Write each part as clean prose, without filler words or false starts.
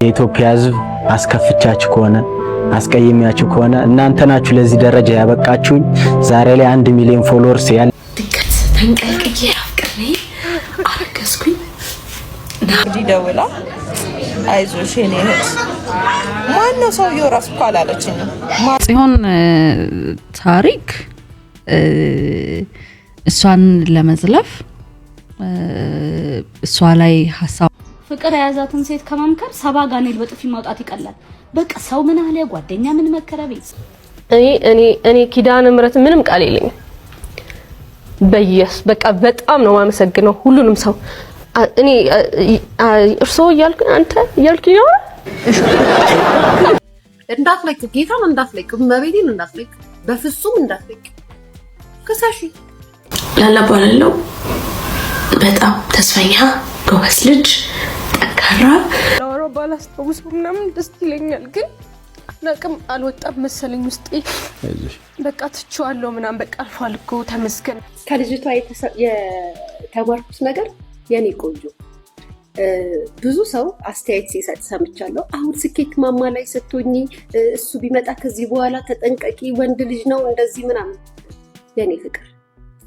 የኢትዮጵያ ሕዝብ አስከፍቻችሁ ከሆነ አስቀይሜያችሁ ከሆነ እናንተ ናችሁ ለዚህ ደረጃ ያበቃችሁኝ። ዛሬ ላይ 1 ሚሊዮን ፎሎወርስ ያለ ድንገት ተንቀልቅዬ አፍቅሬ አረገዝኩኝ። እንግዲህ ደውላ አይዞሽ የኔ እህት ማነው ሰውዬው ራሱ እኮ አላለችኝም። ጽዮን ታሪክ እሷን ለመዝለፍ እሷ ላይ ሐሳብ ፍቅር የያዛትን ሴት ከመምከር 70 ጋኔል በጥፊ ማውጣት ይቀላል። በቃ ሰው ምን አለ ጓደኛ ምን መከረ ቤት እኔ ኪዳነ ምሕረት ምንም ቃል የለኝም። በየስ በቃ በጣም ነው ማመሰግነው ሁሉንም ሰው እኔ እርሶ እያልኩ አንተ እያልኩ ነው እንዳትለቅ ጌታን እንዳትለቅ መቤቴን እንዳትለቅ በፍጹም እንዳትለቅ ከሳሺ ላላባለው በጣም ተስፈኛ ጎበዝ ልጅ ጠንካራ ላወራ ባላስታውስ ምናምን ደስ ይለኛል፣ ግን አላቅም አልወጣም መሰለኝ ውስጤ በቃ ትቼዋለሁ ምናምን በቃ አልፏል እኮ ተመስገን። ከልጅቷ የተማርኩት ነገር የኔ ቆንጆ ብዙ ሰው አስተያየት ሲሰጥ ሰምቻለሁ። አሁን ስኬት ማማ ላይ ስትሆኚ እሱ ቢመጣ ከዚህ በኋላ ተጠንቀቂ፣ ወንድ ልጅ ነው እንደዚህ ምናምን። የኔ ፍቅር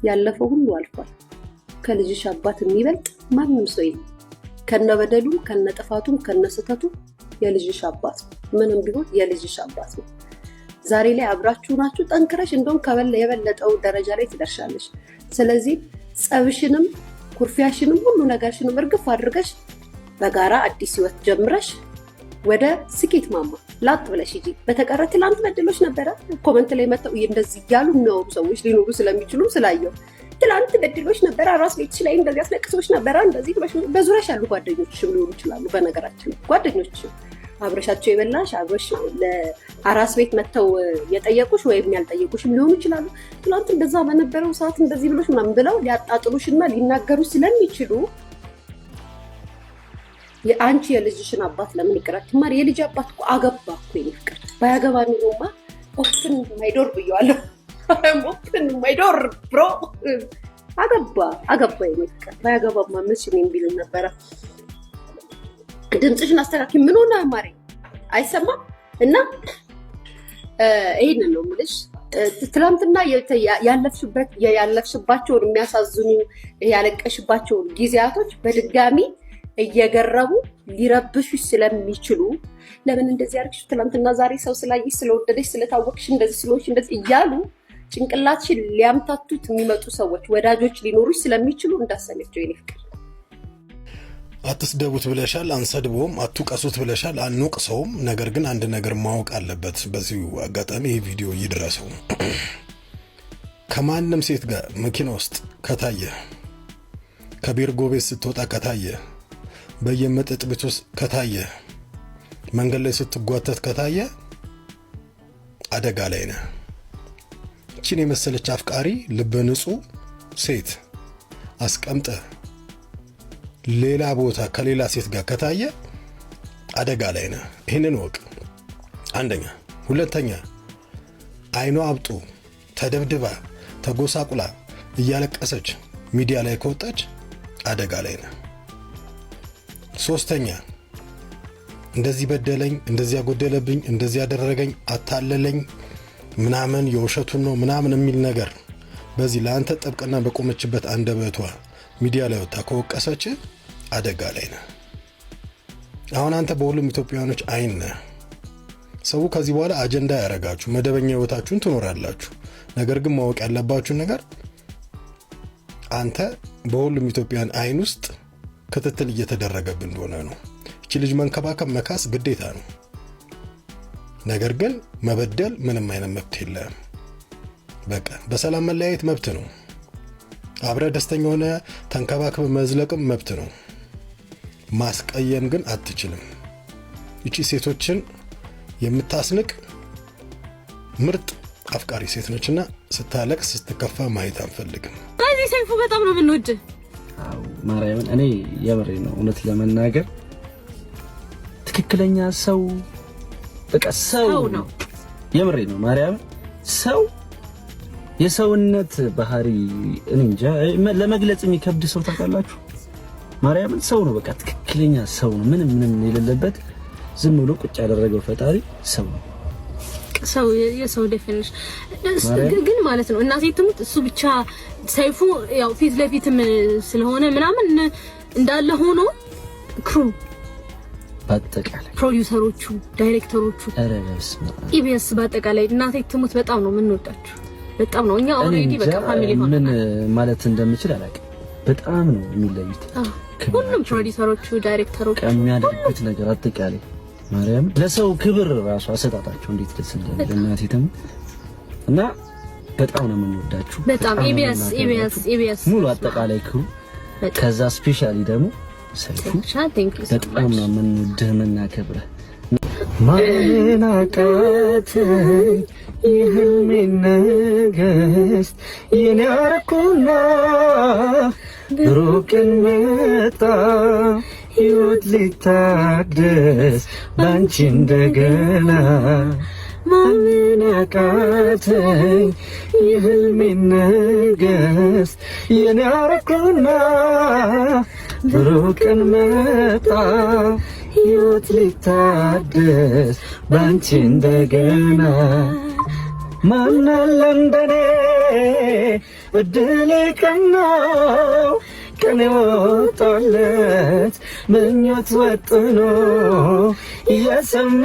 ያለፈው ሁሉ አልፏል። ከልጅሽ አባት የሚበልጥ ማንም ሰው የለም። ከነበደሉም ከነጥፋቱም ከነስተቱ የልጅሽ አባት ምንም ቢሆን የልጅሽ አባት ነው። ዛሬ ላይ አብራችሁ ናችሁ ጠንክረሽ እንደውም የበለጠው ደረጃ ላይ ትደርሻለሽ። ስለዚህ ጸብሽንም ኩርፊያሽንም ሁሉ ነገርሽንም እርግፍ አድርገሽ በጋራ አዲስ ህይወት ጀምረሽ ወደ ስኬት ማማ ላጥ ብለሽ ሂጂ። በተቀረ ትላንት በድሎች ነበረ ኮመንት ላይ መተው እንደዚህ እያሉ የሚያወሩ ሰዎች ሊኖሩ ስለሚችሉ ስላየው ትላንት በድሎች ነበረ ራስ ቤትሽ ላይ እንደዚህ አስለቅሶች ነበረ እንደዚህ በዙሪያሽ ያሉ ጓደኞችሽም ሊሆኑ ይችላሉ። በነገራችን ጓደኞችሽ አብረሻቸው የበላሽ አብረሽ ለአራስ ቤት መተው የጠየቁሽ ወይም ያልጠየቁሽም ሊሆኑ ይችላሉ። ትላንት እንደዛ በነበረው ሰዓት እንደዚህ ብሎሽ ምናምን ብለው ሊያጣጥሉሽና ሊናገሩሽ ስለሚችሉ የአንቺ የልጅሽን አባት ለምን ይቅራት ማር የልጅ አባት እኮ አገባ እኮ ይፍቅር ባያገባ ኑሮማ ኦፕን ማይዶር ብየዋለሁ። ኦፕን ማይዶር ብሮ አገባ ይፍቅር ባያገባማ መስኝ ቢል ነበር። ድምጽሽን አስተካኪ ምን ሆነ ማሪ አይሰማም። እና ይሄንን ነው የምልሽ። ትላንትና ያለፍሽባቸውን የሚያሳዝኑ ያለቀሽባቸውን ጊዜያቶች በድጋሚ እየገረሙ ሊረብሹሽ ስለሚችሉ ለምን እንደዚህ አርክሽ ትላንትና ዛሬ ሰው ስላይሽ ስለወደደሽ ስለታወቅሽ እንደዚህ ስለሆንሽ እንደዚህ እያሉ ጭንቅላትሽን ሊያምታቱት የሚመጡ ሰዎች ወዳጆች ሊኖሩሽ ስለሚችሉ እንዳሰለቸው የኔ ፍቅር። አትስደቡት ብለሻል፣ አንሰድቦም፣ አትውቀሱት ብለሻል፣ አንውቅሰውም። ነገር ግን አንድ ነገር ማወቅ አለበት። በዚህ አጋጣሚ ይህ ቪዲዮ ይድረሰው። ከማንም ሴት ጋር መኪና ውስጥ ከታየ፣ ከቤርጎ ቤት ስትወጣ ከታየ፣ በየመጠጥ ቤት ውስጥ ከታየ፣ መንገድ ላይ ስትጓተት ከታየ አደጋ ላይ ነህ። እቺን የመሰለች አፍቃሪ ልበ ንጹህ ሴት አስቀምጠ ሌላ ቦታ ከሌላ ሴት ጋር ከታየ አደጋ ላይ ነህ። ይህንን ወቅ አንደኛ። ሁለተኛ አይኗ አብጦ ተደብድባ ተጎሳቁላ እያለቀሰች ሚዲያ ላይ ከወጣች አደጋ ላይ ነህ። ሶስተኛ እንደዚህ በደለኝ፣ እንደዚህ ያጎደለብኝ፣ እንደዚህ ያደረገኝ፣ አታለለኝ ምናምን የውሸቱን ነው ምናምን የሚል ነገር በዚህ ለአንተ ጥብቅና በቆመችበት አንደበቷ ሚዲያ ላይ ወጣ ከወቀሰች አደጋ ላይ ነህ። አሁን አንተ በሁሉም ኢትዮጵያውያኖች አይን ነህ። ሰው ከዚህ በኋላ አጀንዳ ያረጋችሁ መደበኛ ህይወታችሁን ትኖራላችሁ። ነገር ግን ማወቅ ያለባችሁ ነገር አንተ በሁሉም ኢትዮጵያውያን አይን ውስጥ ክትትል እየተደረገብህ እንደሆነ ነው። እቺ ልጅ መንከባከብ መካስ ግዴታ ነው። ነገር ግን መበደል ምንም አይነት መብት የለም። በቃ በሰላም መለያየት መብት ነው። አብረ ደስተኛ ሆነ ተንከባክበ መዝለቅም መብት ነው። ማስቀየም ግን አትችልም። እቺ ሴቶችን የምታስንቅ ምርጥ አፍቃሪ ሴት ነችና ስታለቅስ ስትከፋ ማየት አንፈልግም። ከዚህ ሰይፉ በጣም ነው የምንወድ። አው ማርያምን እኔ የምሬ ነው እውነት ለመናገር ትክክለኛ ሰው በቃ ሰው ነው። የምሬ ነው ማርያም ሰው የሰውነት ባህሪ እንጃ ለመግለጽ የሚከብድ ሰው ታውቃላችሁ። ማርያምን ሰው ነው በቃ ትክክለኛ ሰው ነው። ምንም የሌለበት ዝም ብሎ ቁጭ ያደረገው ፈጣሪ ሰው ሰው የሰው ዴፊኒሽን ግን ማለት ነው። እናቴ ትሙት እሱ ብቻ ሰይፉ ያው ፊት ለፊትም ስለሆነ ምናምን እንዳለ ሆኖ ክሩ በአጠቃላይ ፕሮዲዩሰሮቹ፣ ዳይሬክተሮቹ ኢቢኤስ በአጠቃላይ እናቴ ትሙት በጣም ነው የምንወዳችሁ። በጣም ነው እኛ ኦልሬዲ በቃ ፋሚሊ ሆነን ምን ማለት እንደምችል አላውቅም። በጣም ነው የሚለዩት ሁሉም ፕሮዲዩሰሮቹ፣ ዳይሬክተሮቹ የሚያደርጉት ነገር አጠቃላይ ማርያም ለሰው ክብር ራሱ አሰጣጣቸው እንዴት ደስ እንደሚል እናቴ ትሙት እና በጣም ነው የምንወዳችሁ። በጣም ኢቢኤስ ሙሉ አጠቃላይ ክሩ ከዛ ስፔሻሊ ደግሞ ሰይፉ በጣም ነው የምንወድህ የምናከብረህ። ማን አቃተኝ የህልሜን ንግስት የኔ አረኩና ሩቅን መጣ ሕይወት ሊታደስ ባንቺ እንደገና ማን አቃተኝ የህልሜን ንግስት የኔ አረኩና ሩቅን መጣ ሕይወት ሊታደስ ባንቺ እንደገና ማን አለ እንደኔ እድሌ ቀናው ቀኔ ወጣለት ምኞት ወጥኖ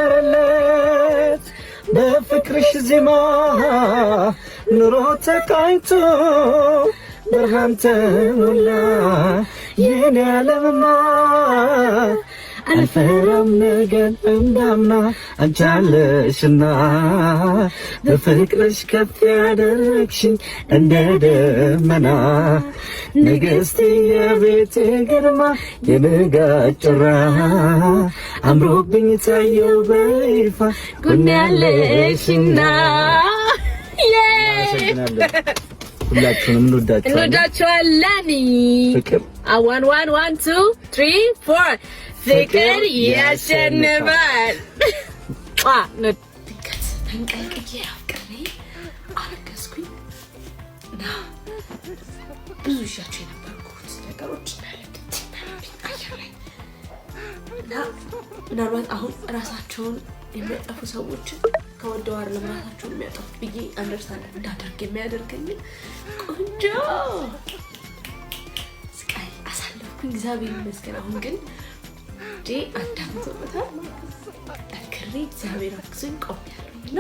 እየሰመረለት በፍቅርሽ ዜማ ኑሮ ተቃኝቶ ብርሃን ተሞላ የኔ ዓለምማ አልፈራም ነገን እንዳምና አንቺ አለሽና በፍቅርሽ ከፍ ያደረግሽኝ እንደ ደመና ንግሥቴ የቤቴ ግርማ የንጋት ጮራ አምሮብኝ ታየው በይፋ ጎኔ ያለሽና ሁላችሁንም እንወዳችኋለን። ፍቅር 1 1 1 2 3 4 ፍቅር ያሸንፋል። ተንቀልቅዬ አፍቅሬ አረገዝኩኝ እና ብዙ ይዣቸው የነበርኩት ነገሮች እና ምናልባት አሁን ራሳቸውን የሚያጠፉ ሰዎችን ከወደዋር ለራሳቸውን የሚያጠፉት ብዬ አንደርስታንድ እንዳደርግ የሚያደርገኝን ቆንጆ ስቃይ አሳለፍኩኝ። እግዚአብሔር ይመስገን። አሁን ግን አንድ ዓመት ሆኖታል። ጠንክሬ እግዚአብሔር አግዞኝ ቆሜያለሁ እና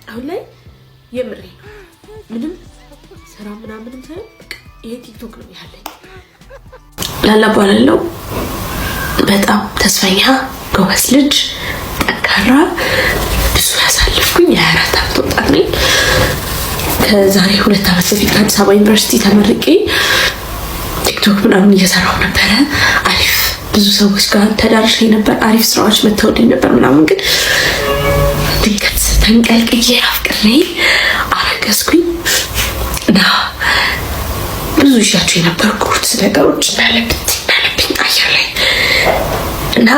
አሁን ላይ የምሬ ነው ምንም ስራ ምናምንም ሳይሆን ይሄ ቲክቶክ ነው ያለኝ። ላላባላለው በጣም ተስፈኛ ጎበዝ ልጅ ጠንካራ ብዙ ያሳለፍኩኝ የ24 ዓመት ወጣት ነኝ። ከዛሬ 2 ዓመት በፊት ከአዲስ አበባ ዩኒቨርሲቲ ተመርቄ ቲክቶክ ምናምን እየሰራሁ ነበረ። አሪፍ ብዙ ሰዎች ጋር ተዳርሼ ነበር። አሪፍ ስራዎች መተውልኝ ነበር ምናምን ግን ድንገት ተንቀልቅዬ አፍቅሬ አረገዝኩኝ እና ብዙ ይዣቸው የነበርኩት ነገሮች እንዳለብኝ አየር ላይ እና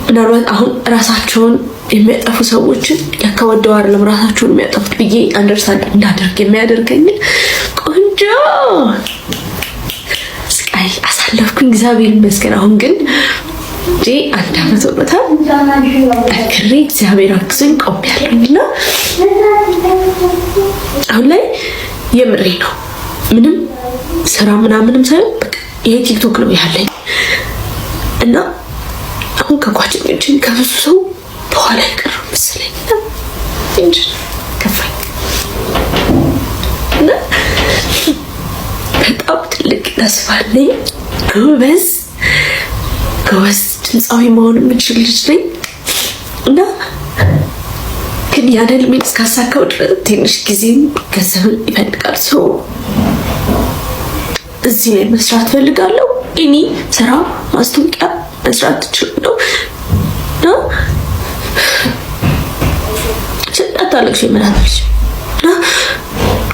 ምናልባት አሁን ራሳቸውን የሚያጠፉ ሰዎችን ከወደው አይደለም ራሳቸውን የሚያጠፉት ብዬ አንደርስታንድ እንዳደርግ የሚያደርገኝን ቆንጆ ስቃይ አሳለፍኩኝ። እግዚአብሔር ይመስገን። አሁን ግን አንድ ዓመት ሆኖታል። ጠንክሬ እግዚአብሔር አግዞኝ ቆሜያለሁ እና አሁን ላይ የምሬ ነው ምንም ስራ ምናምንም ሳይሆን በቃ ይሄ ቲክቶክ ነው ያለኝ እና አሁን ከጓደኞቼ ከብዙ ሰው በኋላ የቀረው መሰለኝ እንጂ ከፋኝ እና በጣም ትልቅ ተስፋ አለኝ። ጎበዝ ድምፃዊ መሆን የምችል ልጅ ነኝ እና ግን ያን ህልሜን እስካሳካው ድረስ ትንሽ ጊዜም ገንዘብ ይፈልጋል። ሰው እዚህ ላይ መስራት ፈልጋለሁ። እኔ ስራ ማስታወቂያ መስራት እችላለሁ እና አታለቅሽ የምናታች እና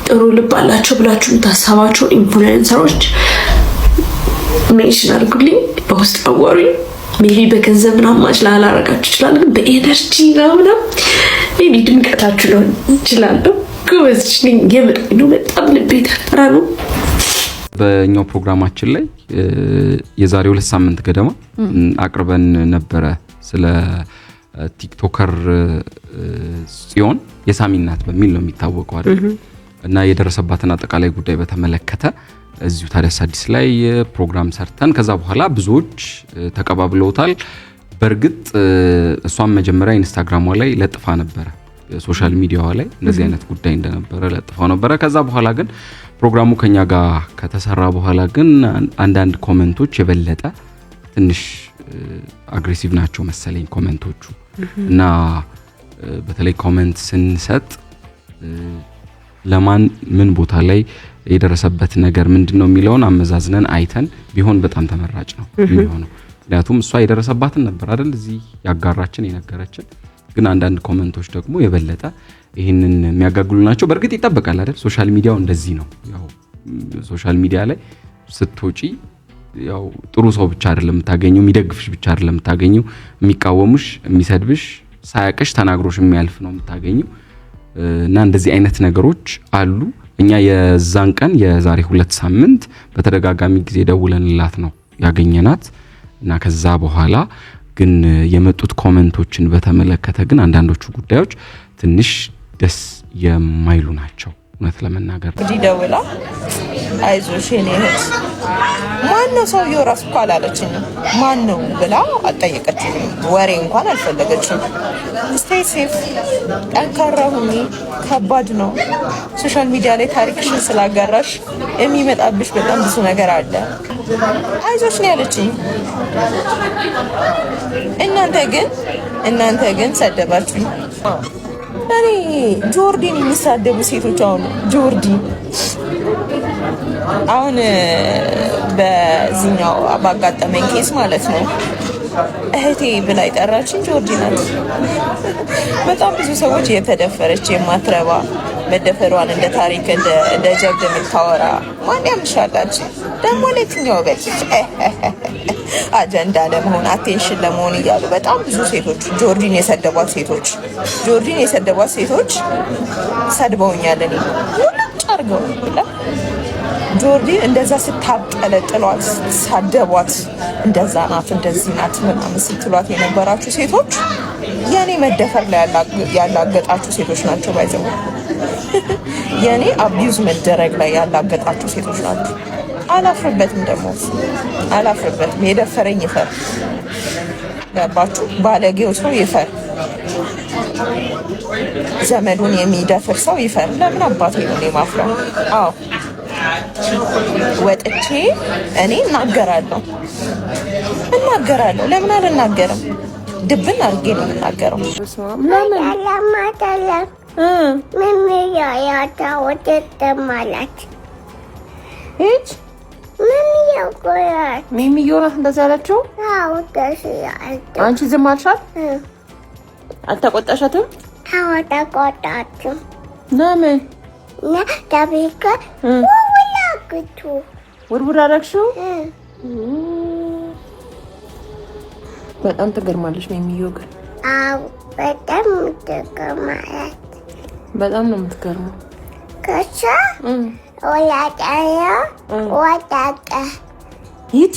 ጥሩ ልብ አላቸው ብላችሁ የምታሳባቸው ኢንፍሉዌንሰሮች ሜንሽን አድርጉልኝ፣ በውስጥ አዋሩኝ። ሜቢ በገንዘብ ምናምን ማችላ አላረጋችሁ ይችላል፣ ግን በኤነርጂ ምናምን ሜቢ ድምቀታችሁ ሊሆን ይችላለሁ። ጎበዝ ነኝ፣ የምር ነው። በጣም ልቤ ተፈራ ነው። በእኛው ፕሮግራማችን ላይ የዛሬ 2 ሳምንት ገደማ አቅርበን ነበረ ስለ ቲክቶከር ጽዮን የሳሚናት በሚል ነው የሚታወቀው አይደል እና የደረሰባትን አጠቃላይ ጉዳይ በተመለከተ እዚሁ ታዲያስ አዲስ ላይ ፕሮግራም ሰርተን ከዛ በኋላ ብዙዎች ተቀባብለውታል። በርግጥ እሷም መጀመሪያ ኢንስታግራሟ ላይ ለጥፋ ነበር ሶሻል ሚዲያዋ ላይ እንደዚህ አይነት ጉዳይ እንደነበረ ለጥፋው ነበር። ከዛ በኋላ ግን ፕሮግራሙ ከኛ ጋር ከተሰራ በኋላ ግን አንዳንድ ኮሜንቶች የበለጠ ትንሽ አግሬሲቭ ናቸው መሰለኝ ኮሜንቶቹ እና በተለይ ኮሜንት ስንሰጥ ለማን ምን ቦታ ላይ የደረሰበት ነገር ምንድነው የሚለውን አመዛዝነን አይተን ቢሆን በጣም ተመራጭ ነው የሚሆነው። ምክንያቱም እሷ የደረሰባትን ነበር አይደል እዚህ ያጋራችን የነገረችን። ግን አንዳንድ ኮሜንቶች ደግሞ የበለጠ ይሄንን የሚያጋግሉ ናቸው። በርግጥ ይጠበቃል አይደል ሶሻል ሚዲያው እንደዚህ ነው። ያው ሶሻል ሚዲያ ላይ ስትወጪ ያው ጥሩ ሰው ብቻ አይደለም የምታገኙ፣ የሚደግፍሽ ብቻ አይደለም የምታገኙ፣ የሚቃወምሽ፣ የሚሰድብሽ፣ ሳያቅሽ ተናግሮሽ የሚያልፍ ነው የምታገኙ እና እንደዚህ አይነት ነገሮች አሉ። እኛ የዛን ቀን የዛሬ 2 ሳምንት በተደጋጋሚ ጊዜ ደውለንላት ነው ያገኘናት እና ከዛ በኋላ ግን የመጡት ኮሜንቶችን በተመለከተ ግን አንዳንዶቹ ጉዳዮች ትንሽ ደስ የማይሉ ናቸው እውነት ለመናገር። እንግዲህ ደውላ አይዞሽ የኔ እህት ማነው ሰውየው ራሱ እኮ አላለችኝም። ማነው ብላ አልጠየቀችኝም። ወሬ እንኳን አልፈለገችም። ስቴይ ሴፍ ጠንካራ ሁኚ፣ ከባድ ነው። ሶሻል ሚዲያ ላይ ታሪክሽን ስላጋራሽ የሚመጣብሽ በጣም ብዙ ነገር አለ። አይዞሽ ነው ያለችኝ። እናንተ ግን ሰደባችሁኝ። እኔ ጆርዲን የሚሳደቡ ሴቶች አሁን በዚህኛው ባጋጠመኝ ኬስ ማለት ነው እህቴ ብላ ይጠራችን ጆርዲ ናት። በጣም ብዙ ሰዎች የተደፈረች የማትረባ መደፈሯን እንደ ታሪክ እንደ ጀብድ የምታወራ ማን ያምሻላችሁ ደግሞ ለትኛው በልጭ አጀንዳ ለመሆን አቴንሽን ለመሆን እያሉ በጣም ብዙ ሴቶች ጆርዲን የሰደቧት ሴቶች ሰድበውኛል። እኔ ሁሉም ጫርገው ጆርዲን እንደዛ ስታጠለጥሏት ሳደቧት እንደዛ ናት እንደዚህ ናት ምናምን ስትሏት የነበራችሁ ሴቶች የኔ መደፈር ላይ ያላገጣችሁ ሴቶች ናቸው። ባይዘው የኔ አቢዩዝ መደረግ ላይ ያላገጣችሁ ሴቶች ናቸው። አላፍርበትም። የደፈረኝ ይፈር። ገባችሁ? ባለጌው ሰው ይፈር። ዘመዱን የሚደፍር ሰው ይፈር። ለምን አባቴ ነው የማፍረው? አዎ ወጥቼ እኔ እናገራለሁ። ለምን አልናገርም? ድብን አድርጌ ነው የምናገረው። ሚሚዮ ናት እንደዛ ያለችው። አንቺ ዝም አልሻት? አልተቆጣሻትም? ተቆጣችሁ። ለምን? ታቢካ ውርውር አደረግሽው? በጣም ትገርማለች ሚሚዮ ግን። አዎ በጣም ትገርማለች። በጣም ነው የምትገርመው። ከዛ ወጣቀ ሂድ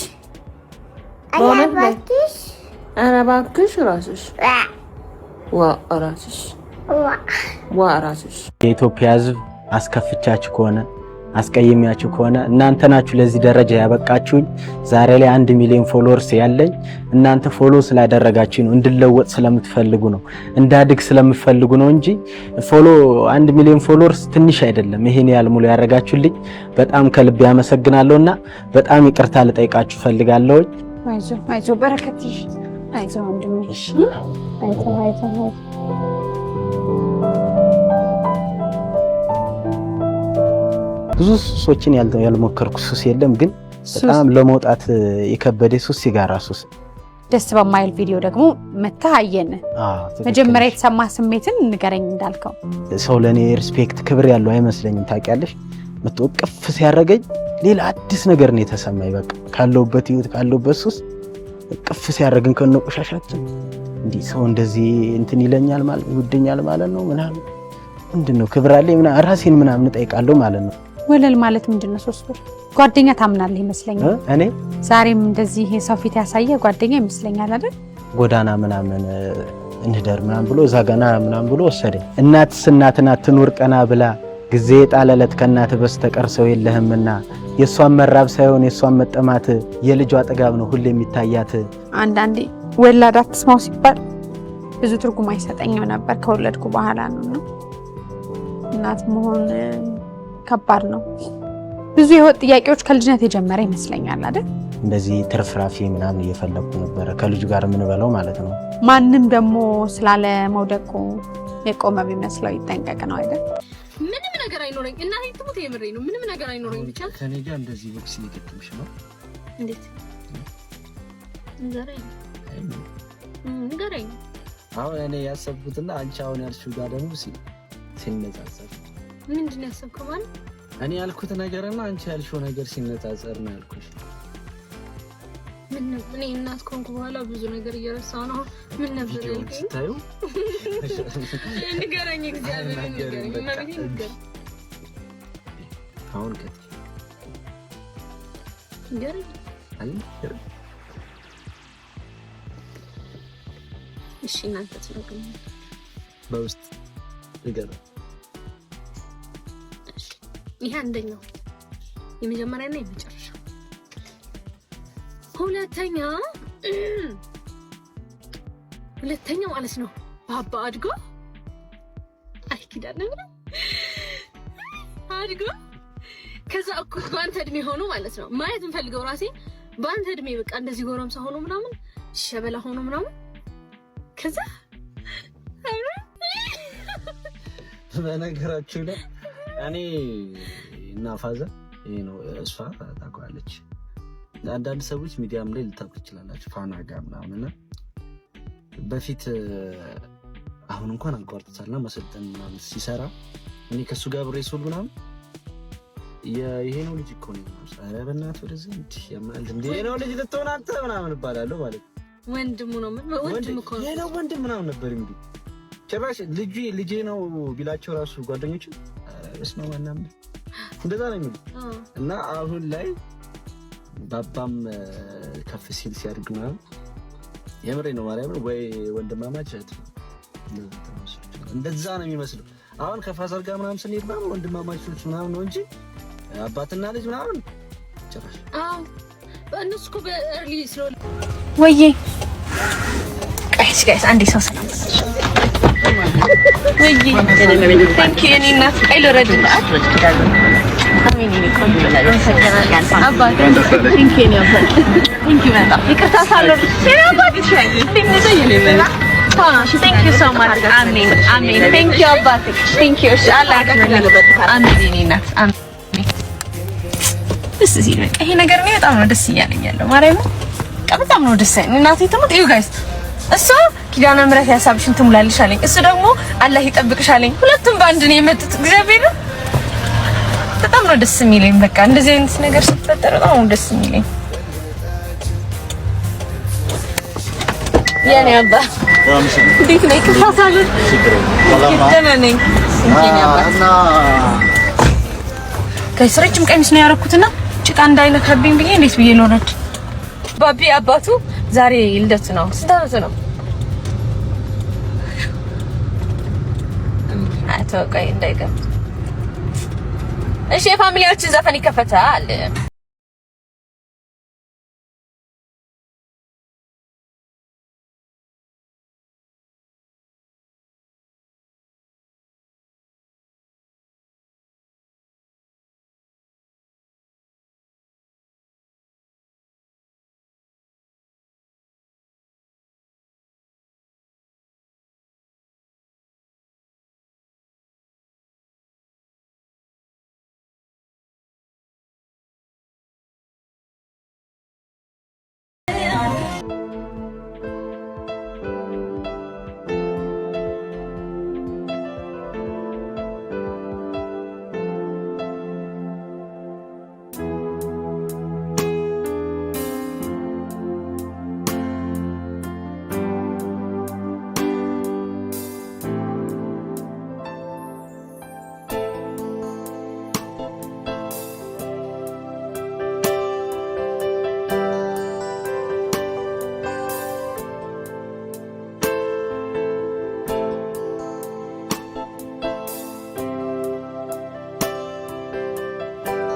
ኧረ እባክሽ ራስሽ የኢትዮጵያ ሕዝብ አስከፍቻችሁ ከሆነ አስቀየሚያችሁ ከሆነ እናንተ ናችሁ ለዚህ ደረጃ ያበቃችሁኝ። ዛሬ ላይ 1 ሚሊዮን ፎሎወርስ ያለኝ እናንተ ፎሎ ስላደረጋችሁ ነው፣ እንድለወጥ ስለምትፈልጉ ነው፣ እንዳድግ ስለምትፈልጉ ነው እንጂ ፎሎ 1 ሚሊዮን ፎሎወርስ ትንሽ አይደለም። ይሄን ያህል ሙሉ ያደረጋችሁልኝ በጣም ከልብ ያመሰግናለሁና በጣም ይቅርታ ልጠይቃችሁ ፈልጋለሁ። አይዞ በረከትሽ፣ አይዞ ወንድምሽ፣ አይዞ ብዙ ሱሶችን ያልሞከርኩ ሱስ የለም፣ ግን በጣም ለመውጣት የከበደ ሱስ ሲጋራ ሱስ። ደስ በማይል ቪዲዮ ደግሞ መታየን መጀመሪያ የተሰማ ስሜትን ንገረኝ። እንዳልከው ሰው ለኔ ሪስፔክት ክብር ያለው አይመስለኝም። ታውቂያለሽ፣ መጥወቅፍ ሲያረጋኝ ሌላ አዲስ ነገር ነው የተሰማኝ። በቃ ካለውበት ህይወት ካለውበት ሱስ ቅፍ ሲያረግን ከነቆሻሻችን እንዲህ ሰው እንደዚህ እንትን ይለኛል ማለት ይወደኛል ማለት ነው ምናምን ምንድነው ክብር አለኝ ምናምን ራሴን ምናምን ጠይቃለሁ ማለት ነው። ወለል ማለት ምንድነው? 3 ብር ጓደኛ ታምናለህ ይመስለኛል። እኔ ዛሬም እንደዚህ የሰው ፊት ያሳየ ጓደኛ ይመስለኛል አይደል? ጎዳና ምናምን እንደር ምናምን ብሎ ዛጋና ምናምን ብሎ ወሰደኝ። እናትስ እናትን አትኑር ቀና ብላ ጊዜ ጣለለት ከእናት በስተቀር ሰው የለህምና የሷን መራብ ሳይሆን የሷን መጠማት የልጇ አጠጋብ ነው ሁሌ የሚታያት። አንዳንዴ ወላድ አትስማው ሲባል ብዙ ትርጉም አይሰጠኝም ነበር። ከወለድኩ በኋላ ነው እናት መሆን ከባድ ነው። ብዙ የህይወት ጥያቄዎች ከልጅነት የጀመረ ይመስለኛል አይደል? እንደዚህ ትርፍራፊ ምናምን እየፈለኩ ነበር ከልጁ ጋር ምን በለው ማለት ነው። ማንም ደግሞ ስላለ መውደቁ የቆመ ቢመስለው ይጠንቀቅ ነው አይደል? ምንም ነገር አይኖረኝ እና ትሙት የምሬ ነው። ምንም ነገር አይኖረኝ ብቻ ከኔ ጋር እንደዚህ ቦክስ እየገጠምሽ ነው። እንዴት ንገረኝ። አሁን እኔ ያሰብኩትና አንቺ አሁን ያልሽው ጋር ደግሞ ሲነጻጸር ምንድን ነው ያሰብከው ማለት? እኔ ያልኩት ነገርና አንቺ ያልሽው ነገር ሲነጻጸር ነው ያልኩሽ። ምን እኔ እናት ኮንኩ በኋላ ብዙ ነገር እየረሳሁ ነው። ምን ነበር ታዩ? ንገረኝ፣ እግዚአብሔር ንገረኝ። ማለቴ ንገረኝ አሁን ከት ንገረኝ። ንገረኝ። እሺ እናንተ ትነግሩኝ በውስጥ ንገረኝ። ይሄ አንደኛው የመጀመሪያና የመጨረሻው። ሁለተኛው ማለት ነው ባባ አድጎ አይ ኪዳነ ምንም አድጎ ከዛ እኩል ባንተ እድሜ ሆኖ ማለት ነው ማየት እንፈልገው ራሴ ባንተ እድሜ በቃ እንደዚህ ጎረምሳ ሆኖ ምናምን ሸበላ ሆኖ ምናምን ከዛ በነገራችሁ ላይ እኔ እና ፋዘር ይሄ ነው እሷ ታውቃለች። አንዳንድ ሰዎች ሚዲያም ላይ ልታውቁ ይችላላችሁ ፋና ጋር ምናምን በፊት አሁን እንኳን አንቋርጥታልና መሰልጠን ምናምን ሲሰራ እኔ ከሱ ጋር ብሬሶል ምናምን ይሄ ነው ልጅ እኮ ነው ኧረ በእናትህ ወደዚህ እንዴ ይሄ ነው ልጅ ልትሆን አንተ ምናምን እባላለሁ ማለት ወንድሙ ነው ወንድሙ እኮ ይሄ ነው ወንድም ምናምን ነበር እንዴ ጭራሽ ልጄ ነው ቢላቸው ራሱ ጓደኞቹ እስማ ማናም እንደዛ ነው የሚሉት። እና አሁን ላይ ባባም ከፍ ሲል ሲያድግ ምናምን የምሬ ነው ማርያም ወይ ወንድማማች እንደዛ ነው የሚመስለው። አሁን ከፋዘር ጋር ምናምን ስንሄድ ምናምን ወንድማማቾች ምናምን ነው እንጂ አባትና ልጅ ምናምን ጭራሽ እነሱ እኮ በእርሊ ስለሆነ ወይዬ ጋይስ አንዴ ሰው ሰላም ወይዬ ቴንክ ዩ የኔ እናት አይሎ ረድላት አሜን ኒ ኮንትሮል አባ ቴንክ ዩ ኒ አባ ቴንክ ዩ በጣም ይቅርታ ሳለው አባ ቴንክ ዩ ሶ ማች አሜን አሜን ቴንክ ዩ አባ ቴንክ ዩ አላህ ያከብርልበት አሜን ኒ እናት አሜን ደስ ሲል ይሄ ነገር ነው በጣም ነው ደስ እያለኝ ያለው ማርያም በጣም ነው ደስ ያለኝ እናቴ ተሞት እዩ ጋይስ እሱ ኪዳነ ምሕረት ያሳብሽን ትሙላልሽ አለኝ እሱ ደግሞ አላህ ይጠብቅሽ አለኝ ሁለቱም በአንድ ነው የመጡት እግዚአብሔር በጣም ነው ደስ የሚለኝ በቃ እንደዚህ አይነት ነገር ሲፈጠር በጣም ነው ደስ የሚለኝ የኔ አባ እንዴት ነው ከፋሳሉ ደህና ነኝ የኔ አባ እና ከስረችም ቀሚስ ነው ያረኩትና ጭቃ እንዳይነካብኝ ብዬ እንዴት ብዬ ልወረድ ባቢ አባቱ ዛሬ ልደት ነው ስታውስ ነው አቶ ቆይ እንዳይገባ እሺ የፋሚሊያችን ዘፈን ይከፈታል